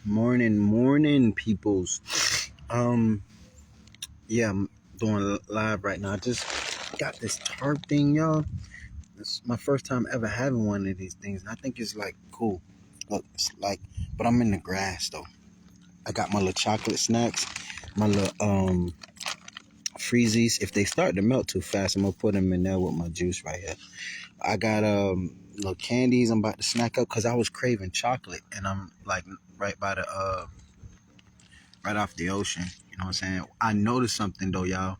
Morning, peoples. Um, yeah, I'm doing live right now. I just got this tarp thing, y'all. It's my first time ever having one of these things, and I think it's like cool. Look, it's like, but I'm in the grass though. I got my little chocolate snacks, my little freezies. If they start to melt too fast, I'm gonna put them in there with my juice right here. I got little candies. I'm about to snack up because I was craving chocolate, and I'm like right by the right off the ocean. You know what I'm saying? I noticed something though, y'all.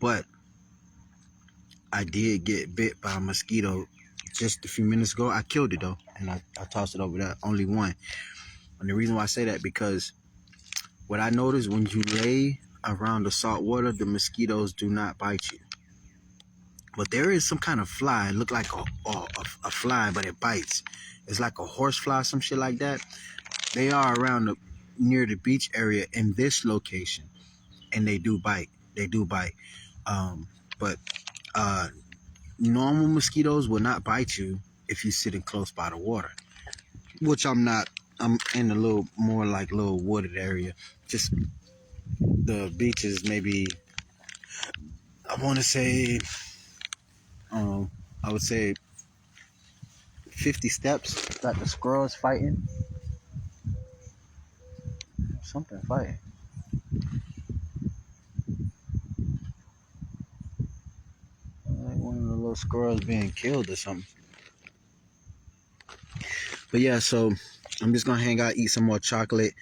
But I did get bit by a mosquito just a few minutes ago. I killed it though, and I tossed it over there. Only one. And the reason why I say that because what I noticed when you lay around the salt water, the mosquitoes do not bite you. But there is some kind of fly. It look like a fly, but it bites. It's like a horse fly, some shit like that. They are around near the beach area in this location, and they do bite. They do bite. But normal mosquitoes will not bite you if you're sitting close by the water, which I'm not. I'm in a little more like little wooded area. Just the beaches, maybe I want to say, I would say 50 steps. Got the squirrels fighting. Something fighting. Like one of the little squirrels being killed or something. But yeah, so I'm just gonna hang out, eat some more chocolate,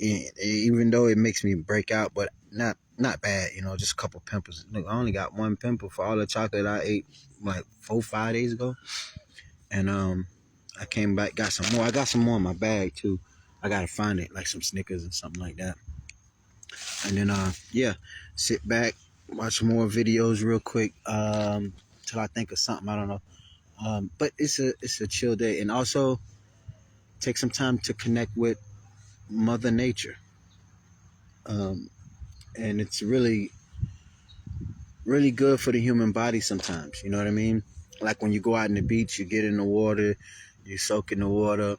and even though it makes me break out, but not bad, just a couple pimples. Look, I only got one pimple for all the chocolate I ate like 4-5 days ago, and I came back, got some more. I got some more in my bag too. I gotta find it, like some Snickers or something like that. And then yeah, sit back, watch more videos real quick, till I think of something. I don't know. But it's a chill day, and also take some time to connect with Mother Nature. And it's really, really good for the human body sometimes. You know what I mean? Like when you go out in the beach, you get in the water, you soak in the water,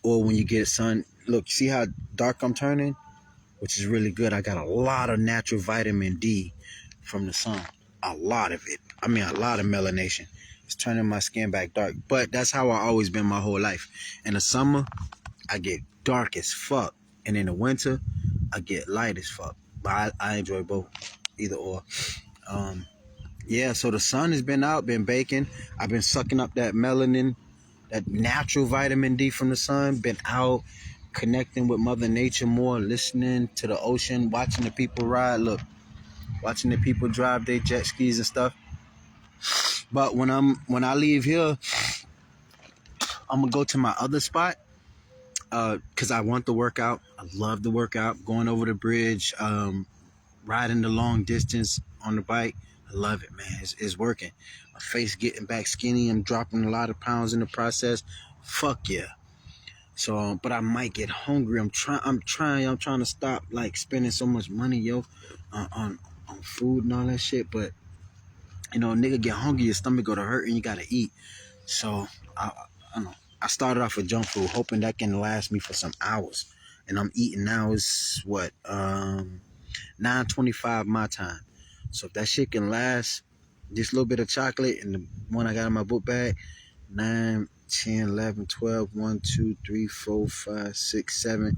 or when you get sun. Look, see how dark I'm turning? Which is really good. I got a lot of natural vitamin D from the sun. A lot of it. I mean, a lot of melanation. It's turning my skin back dark. But that's how I always been my whole life. In the summer, I get dark as fuck. And in the winter, I get light as fuck. But I enjoy both, either or. Yeah, so the sun has been out, been baking. I've been sucking up that melanin, that natural vitamin D from the sun. Been out connecting with Mother Nature more, listening to the ocean, watching the people ride. Look, watching the people drive their jet skis and stuff. But when I leave here, I'm gonna go to my other spot. Cause I want the workout. I love the workout. Going over the bridge, riding the long distance on the bike. I love it, man. It's working. My face getting back skinny. I'm dropping a lot of pounds in the process. Fuck yeah. So, but I might get hungry. I'm trying to stop like spending so much money, yo, on food and all that shit. But nigga get hungry, your stomach go to hurt, and you gotta eat. So I don't know. I started off with junk food, hoping that can last me for some hours. And I'm eating now is what 9:25 my time. So if that shit can last, just a little bit of chocolate and the one I got in my book bag, 9, 10, 11, 12, 1, 2, 3, 4, 5, 6, 7,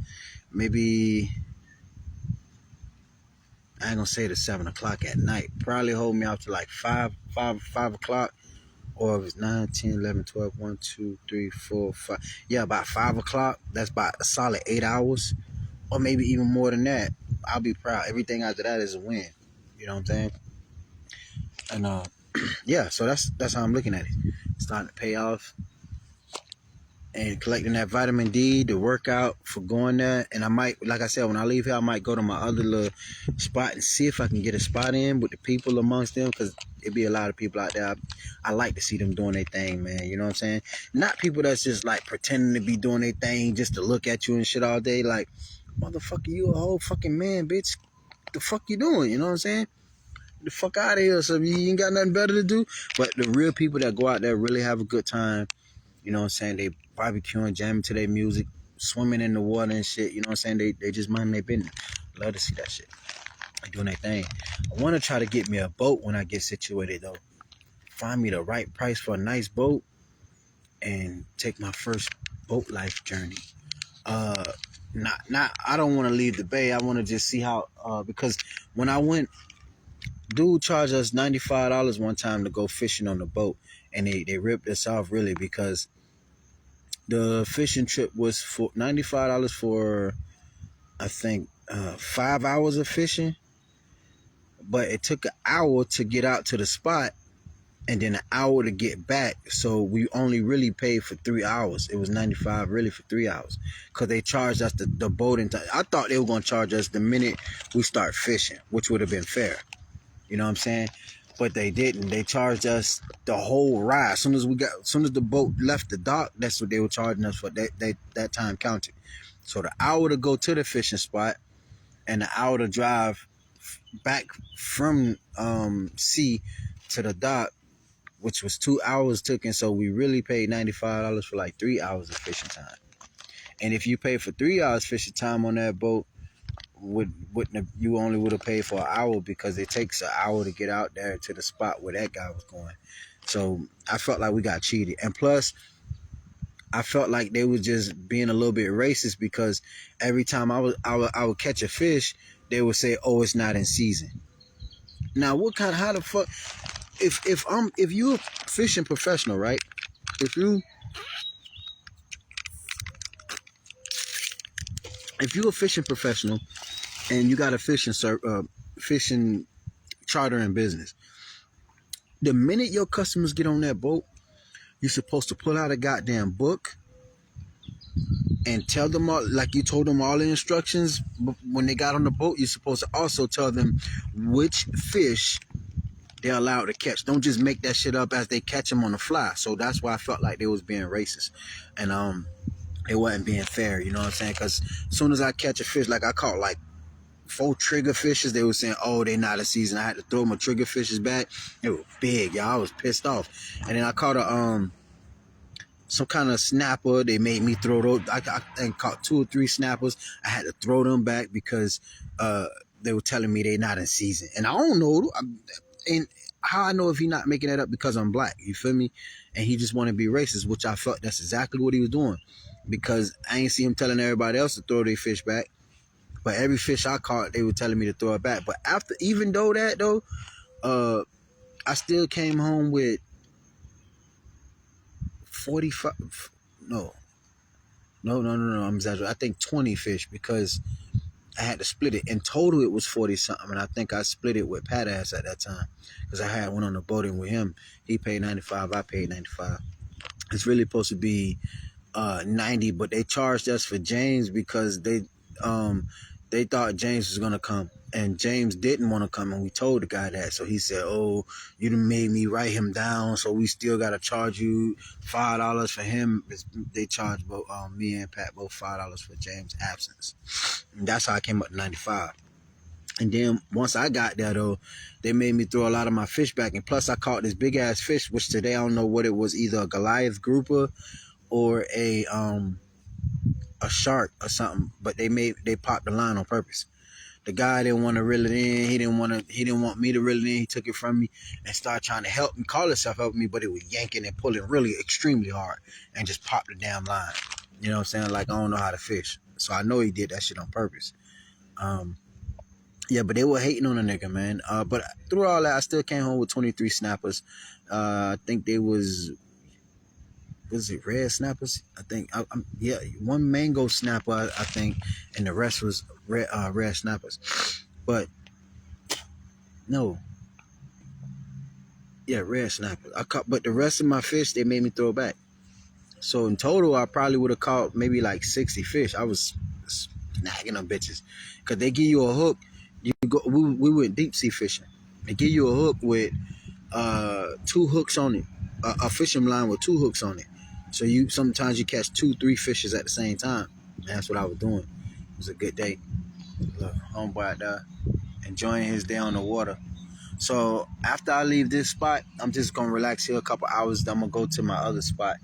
maybe I ain't gonna say to 7 o'clock at night. Probably hold me out to like 5 o'clock. Or if it's 9, 10, 11, 12, 1, 2, 3, 4, 5. Yeah, about 5 o'clock. That's about a solid 8 hours. Or maybe even more than that. I'll be proud. Everything after that is a win. You know what I'm saying? And yeah, so that's how I'm looking at it. It's starting to pay off. And collecting that vitamin D, the workout for going there. And I might, like I said, when I leave here, I might go to my other little spot and see if I can get a spot in with the people amongst them, because it be a lot of people out there. I like to see them doing their thing, man. You know what I'm saying? Not people that's just like pretending to be doing their thing just to look at you and shit all day. Like, motherfucker, you a whole fucking man, bitch. The fuck you doing? You know what I'm saying? The fuck out of here. So you ain't got nothing better to do. But the real people that go out there really have a good time. You know what I'm saying? They barbecuing, jamming to their music, swimming in the water and shit. You know what I'm saying? They just mind their business. Love to see that shit. They doing their thing. I want to try to get me a boat when I get situated though. Find me the right price for a nice boat and take my first boat life journey. Not I don't want to leave the bay. I want to just see how because when I went, dude charged us $95 one time to go fishing on the boat, and they ripped us off really because the fishing trip was for $95 for I think 5 hours of fishing, but it took an hour to get out to the spot and then an hour to get back. So we only really paid for 3 hours. It was $95 really for 3 hours because they charged us the boat. I thought they were going to charge us the minute we start fishing, which would have been fair. You know what I'm saying? But they didn't. They charged us the whole ride. As soon as the boat left the dock, that's what they were charging us for. That time counted. So the hour to go to the fishing spot and the hour to drive back from sea to the dock, which was 2 hours taken. So we really paid $95 for like 3 hours of fishing time. And if you pay for 3 hours fishing time on that boat, you only would have paid for an hour because it takes an hour to get out there to the spot where that guy was going. So I felt like we got cheated. And plus, I felt like they were just being a little bit racist because every time I would catch a fish, they would say, "Oh, it's not in season." Now, how the fuck? If you're a fishing professional, right? If you're a fishing professional and you got a fishing charter in business, the minute your customers get on that boat, you're supposed to pull out a goddamn book and tell them all, like you told them all the instructions when they got on the boat. You're supposed to also tell them which fish they're allowed to catch. Don't just make that shit up as they catch them on the fly. So that's why I felt like they was being racist, and it wasn't being fair. You know what I'm saying? Because as soon as I catch a fish, like I caught like 4 trigger fishes, they were saying, "Oh, they not in season." I had to throw my trigger fishes back. They were big, y'all. I was pissed off. And then I caught some kind of snapper. They made me throw those. I caught 2 or 3 snappers. I had to throw them back because they were telling me they not in season. And I don't know. And how I know if he not making that up because I'm black? You feel me? And he just want to be racist, which I felt that's exactly what he was doing. Because I ain't see him telling everybody else to throw their fish back. But every fish I caught, they were telling me to throw it back. But even though I still came home with 45. No, I'm exaggerating. I think 20 fish because I had to split it. In total, it was 40 something, and I think I split it with Pat Ass at that time because I had one on the boating with him. He paid 95, I paid 95. It's really supposed to be 90, but they charged us for James because they thought James was gonna come, and James didn't want to come, and we told the guy that. So he said, "Oh, you done made me write him down, so we still gotta charge you $5 for him." They charged both me and Pat both $5 for James' absence, and that's how I came up to 95. And then once I got there though, they made me throw a lot of my fish back, and plus I caught this big ass fish, which today I don't know what it was, either a Goliath grouper or a shark or something, but they popped the line on purpose. The guy didn't want to reel it in. He didn't want me to reel it in. He took it from me and started trying to help me, call himself helping me, but it was yanking and pulling really extremely hard and just popped the damn line. You know what I'm saying? Like, I don't know how to fish. So I know he did that shit on purpose. Yeah, but they were hating on a nigga, man. But through all that, I still came home with 23 snappers. I think they was it red snappers? I think, yeah, one mango snapper, I think, and the rest was red snappers. But no, yeah, red snappers. But the rest of my fish, they made me throw back. So in total, I probably would have caught maybe like 60 fish. I was snagging them bitches, cause they give you a hook. We went deep sea fishing. They give you a hook with 2 hooks on it, a fishing line with 2 hooks on it. So sometimes you catch 2-3 fishes at the same time. And that's what I was doing. It was a good day. Look, homeboy out there enjoying his day on the water. So after I leave this spot, I'm just gonna relax here a couple hours. Then I'm gonna go to my other spot.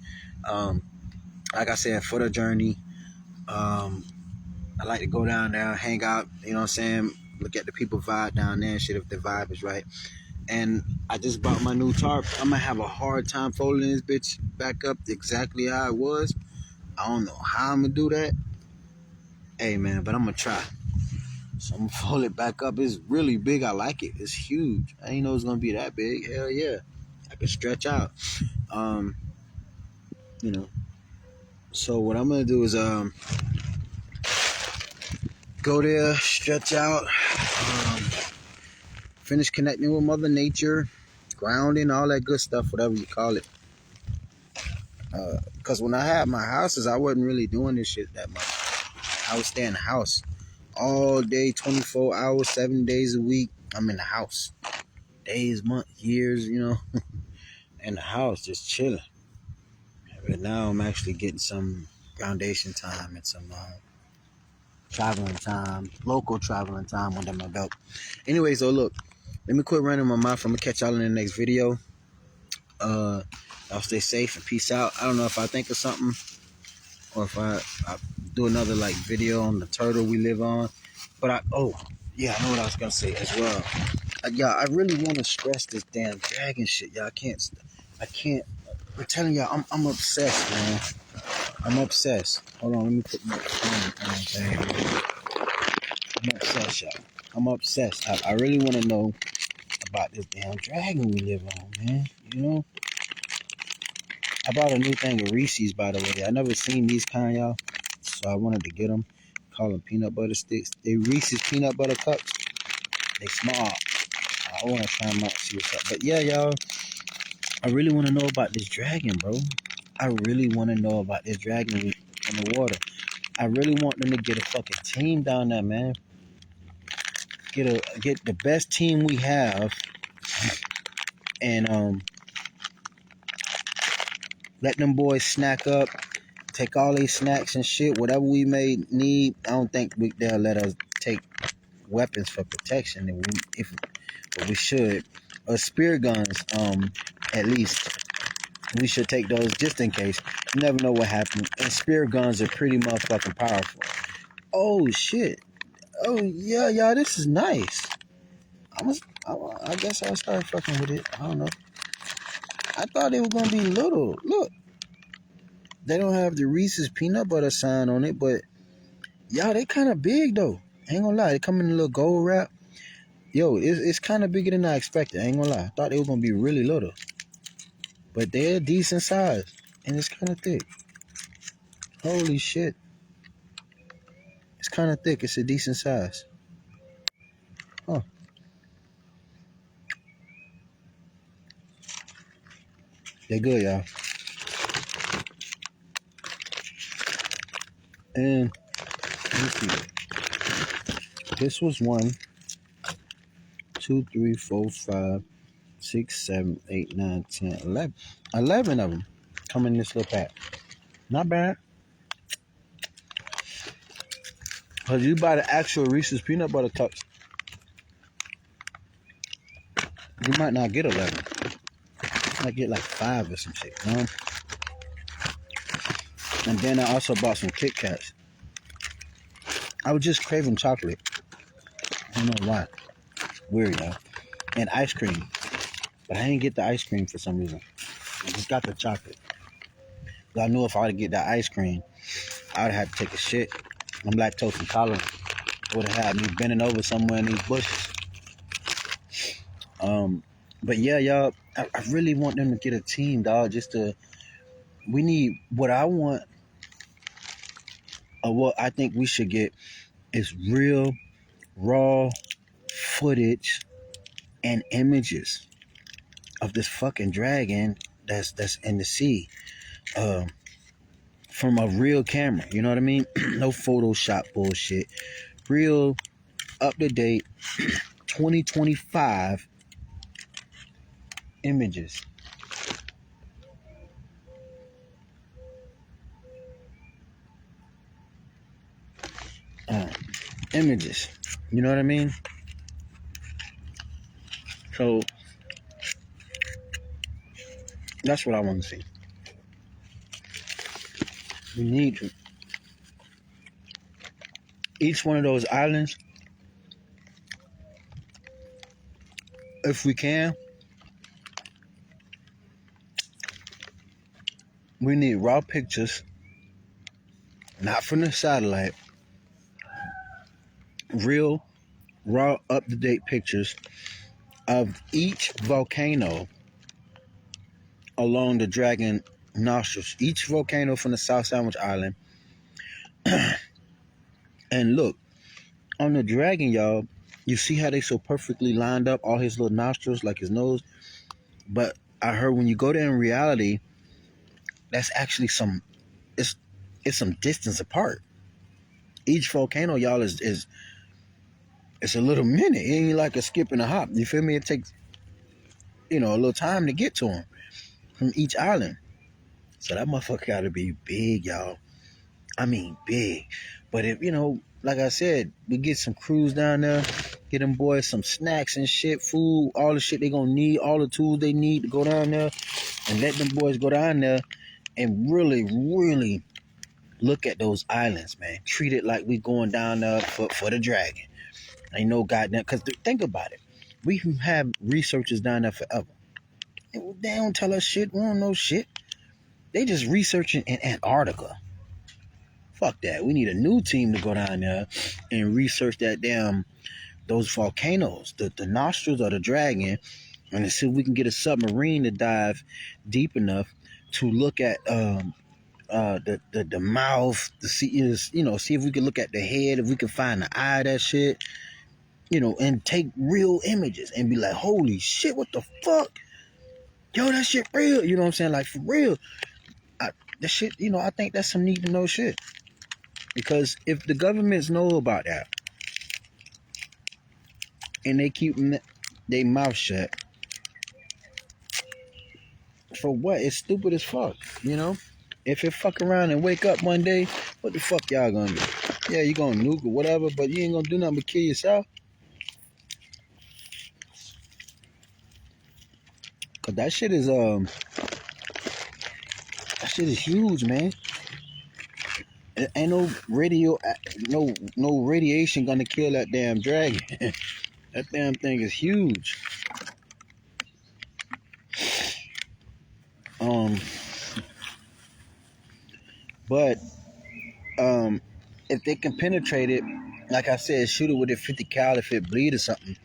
Like I said, for the journey, I like to go down there, hang out, you know what I'm saying? Look at the people vibe down there and shit if the vibe is right. And I just bought my new tarp. I'm gonna have a hard time folding this bitch back up exactly how it was. I don't know how I'm gonna do that. Hey man, but I'm gonna try. So I'm gonna fold it back up. It's really big. I like it. It's huge. I didn't know it was gonna be that big. Hell yeah. I can stretch out. Um, you know. So what I'm gonna do is go there, stretch out, finish connecting with Mother Nature, grounding, all that good stuff, whatever you call it. Because when I had my houses, I wasn't really doing this shit that much. I would stay in the house all day, 24 hours, 7 days a week. I'm in the house. Days, months, years, you know, in the house, just chilling. But now I'm actually getting some foundation time and some traveling time, local traveling time under my belt. Anyway, so look, let me quit running my mouth. I'm going to catch y'all in the next video. Y'all stay safe and peace out. I don't know if I think of something or if I do another like video on the turtle we live on. But I know what I was gonna say as well. I really want to stress this damn dragon shit. Y'all, I can't. I'm telling y'all, I'm obsessed, man. I'm obsessed. Hold on, let me put my phone on. I'm obsessed, y'all. I'm obsessed. I really want to know about this damn dragon we live on, man. You know. I bought a new thing of Reese's, by the way. I never seen these kind, y'all. So I wanted to get them. Call them peanut butter sticks. They Reese's peanut butter cups. They small. I want to try them out, see what's up. But yeah, y'all, I really want to know about this dragon, bro. I really want to know about this dragon in the water. I really want them to get a fucking team down there, man. Get the best team we have, and let them boys snack up. Take all these snacks and shit, whatever we may need. I don't think they'll let us take weapons for protection. But we should. Spear guns, at least. We should take those just in case. You never know what happens. And spear guns are pretty motherfucking powerful. Oh shit. Oh yeah, y'all. This is nice. I guess I'll start fucking with it. I don't know. I thought they were gonna be little. Look, they don't have the Reese's peanut butter sign on it, but y'all, they kind of big though. Ain't gonna lie, they come in a little gold wrap. Yo, it's kind of bigger than I expected. Ain't gonna lie, I thought they were gonna be really little, but they're decent size and it's kind of thick. Holy shit, it's kind of thick. It's a decent size. Huh? They're good, y'all. And let me see. This was 1, 2, 3, 4, 5, 6, 7, 8, 9, 10, 11. 11 of them come in this little pack. Not bad. Cause you buy the actual Reese's peanut butter cups, you might not get 11. You might get like 5 or some shit, you know? And then I also bought some Kit Kats. I was just craving chocolate. I don't know why. Weird, y'all. And ice cream. But I didn't get the ice cream for some reason. I just got the chocolate. But I knew if I would get that ice cream, I would have to take a shit. I'm lactose intolerant. It would have had me bending over somewhere in these bushes. But yeah, y'all, I really want them to get a team, dog. We need what I want, or what I think we should get is real, raw footage and images of this fucking dragon that's in the sea, from a real camera. You know what I mean? No Photoshop bullshit. Real, up to date, 2025 images. Images. You know what I mean? So that's what I want to see. We need to. Each one of those islands, if we can, we need raw pictures, not from the satellite, real, raw, up-to-date pictures of each volcano along the Dragon nostrils, each volcano from the South Sandwich Island. And look, on the Dragon, y'all, you see how they so perfectly lined up, all his little nostrils, like his nose? But I heard when you go there in reality, that's actually it's some distance apart. Each volcano, y'all, is it's a little minute. It ain't like a skip and a hop. You feel me? It takes, a little time to get to them from each island. So that motherfucker gotta be big, y'all. I mean, big. But if, like I said, we get some crews down there, get them boys some snacks and shit, food, all the shit they gonna need, all the tools they need to go down there, and let them boys go down there and really, really look at those islands, man. Treat it like we going down there for the Dragon. Ain't no goddamn, because think about it. We have researchers down there forever. They don't tell us shit. We don't know shit. They just researching in Antarctica. Fuck that. We need a new team to go down there and research those volcanoes, the nostrils of the Dragon, and to see if we can get a submarine to dive deep enough to look at the mouth, to see see if we can look at the head, if we can find the eye of that shit, and take real images and be like, holy shit, what the fuck? Yo, that shit real. You know what I'm saying? Like, for real. That shit, I think that's some need to know shit. Because if the governments know about that and they keep their mouth shut, for what? It's stupid as fuck, If it fuck around and wake up one day, what the fuck y'all gonna do? Yeah, you gonna nuke or whatever, but you ain't gonna do nothing but kill yourself. Cause that shit is huge, man. Ain't no no radiation gonna kill that damn dragon. That damn thing is huge. But if they can penetrate it, like I said, shoot it with a 50 cal if it bleed or something.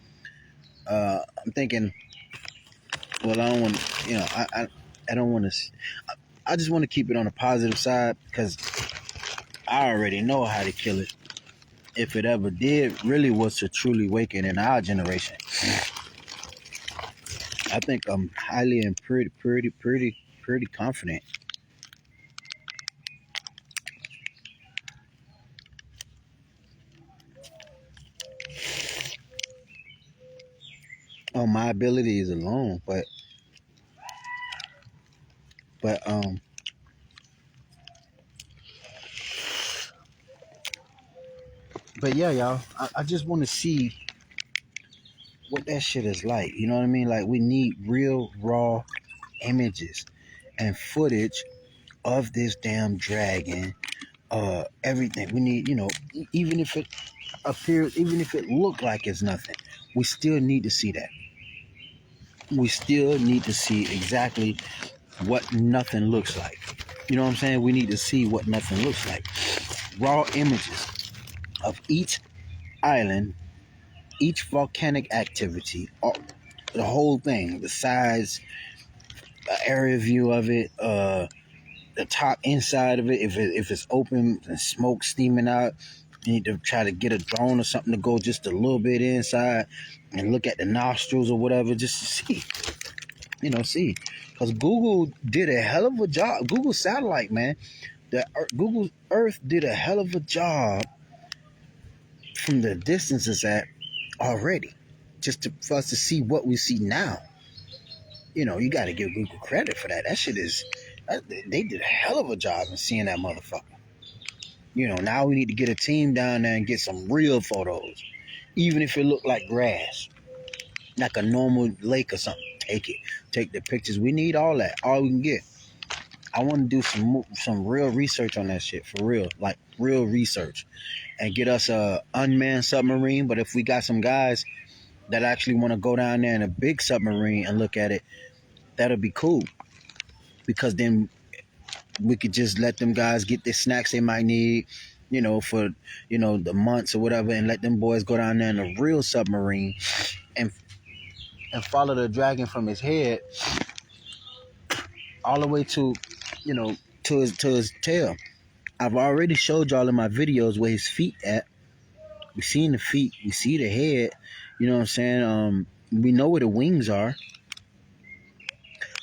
I'm thinking, well, I don't want, I don't want to. I just want to keep it on the positive side because I already know how to kill it. If it ever did, really was to truly waken in our generation. I think I'm highly and pretty confident. On my abilities alone, but but yeah, y'all, I just want to see what that shit is like. You know what I mean? Like, we need real raw images and footage of this damn dragon. Everything we need, even if it appears, even if it looked like it's nothing, we still need to see that. We still need to see exactly what nothing looks like. You know what I'm saying? We need to see what nothing looks like. Raw images of each island, each volcanic activity, the whole thing, the size, area view of it, the top inside of it, if it's open and smoke steaming out, you need to try to get a drone or something to go just a little bit inside and look at the nostrils or whatever, just to see. See. Because Google did a hell of a job. Google satellite, man. Google Earth did a hell of a job from the distances at already. Just for us to see what we see now. You got to give Google credit for that. That shit is... They did a hell of a job in seeing that motherfucker. Now we need to get a team down there and get some real photos. Even if it looked like grass. Like a normal lake or something. Take it. Take the pictures. We need all that. All we can get. I want to do some real research on that shit. For real. Like, real research. and get us a unmanned submarine. But if we got some guys that actually want to go down there in a big submarine and look at it, that'll be cool. Because then we could just let them guys get the snacks they might need, for, the months or whatever, and let them boys go down there in a real submarine and follow the dragon from his head all the way to, to his tail. I've already showed y'all in my videos where his feet at. We seen the feet, we see the head, you know what I'm saying? We know where the wings are.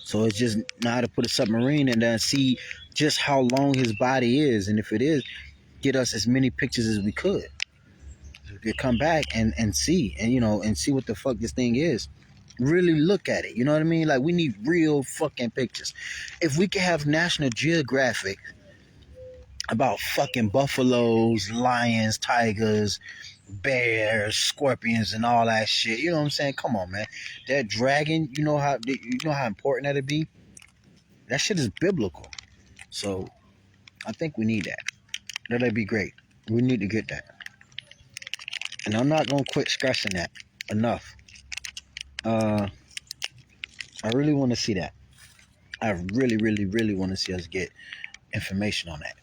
So it's just know how to put a submarine and then see just how long his body is. And if it is, get us as many pictures as we could. We could come back and see, and see what the fuck this thing is. Really look at it, you know what I mean? Like, we need real fucking pictures. If we could have National Geographic about fucking buffaloes, lions, tigers, bears, scorpions, and all that shit. You know what I'm saying? Come on, man. That dragon, you know how important that'd be? That shit is biblical. So I think we need that. That'd be great. We need to get that. And I'm not gonna quit stressing that enough. I really want to see that. I really, really, really want to see us get information on that.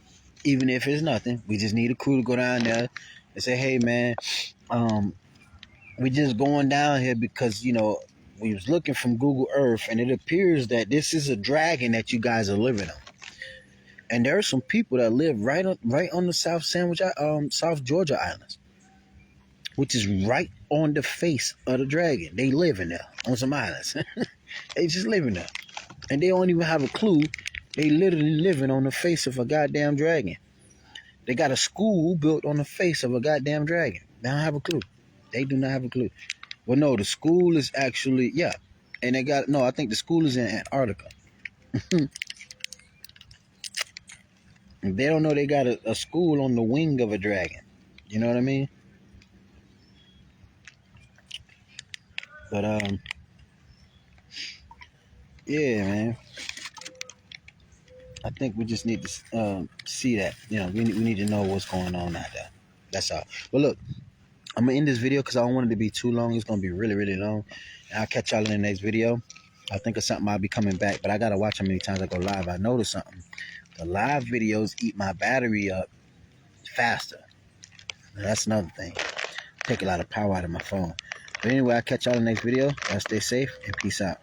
Even if it's nothing, we just need a crew to go down there and say, hey, man, we just going down here because, we was looking from Google Earth, and it appears that this is a dragon that you guys are living on. And there are some people that live right on the South Georgia Islands, which is right on the face of the dragon. They live in there on some islands. They just live in there. And they don't even have a clue. They literally living on the face of a goddamn dragon. They got a school built on the face of a goddamn dragon. They don't have a clue. They do not have a clue. Well, no, the school is actually, yeah. And I think the school is in Antarctica. They don't know they got a school on the wing of a dragon. You know what I mean? But, yeah, man. I think we just need to see that. We need to know what's going on out there. That's all. But look, I'm going to end this video because I don't want it to be too long. It's going to be really, really long. And I'll catch y'all in the next video. I think of something I'll be coming back. But I got to watch how many times I go live. I noticed something. The live videos eat my battery up faster. Now, that's another thing. Take a lot of power out of my phone. But anyway, I'll catch y'all in the next video. Y'all stay safe and peace out.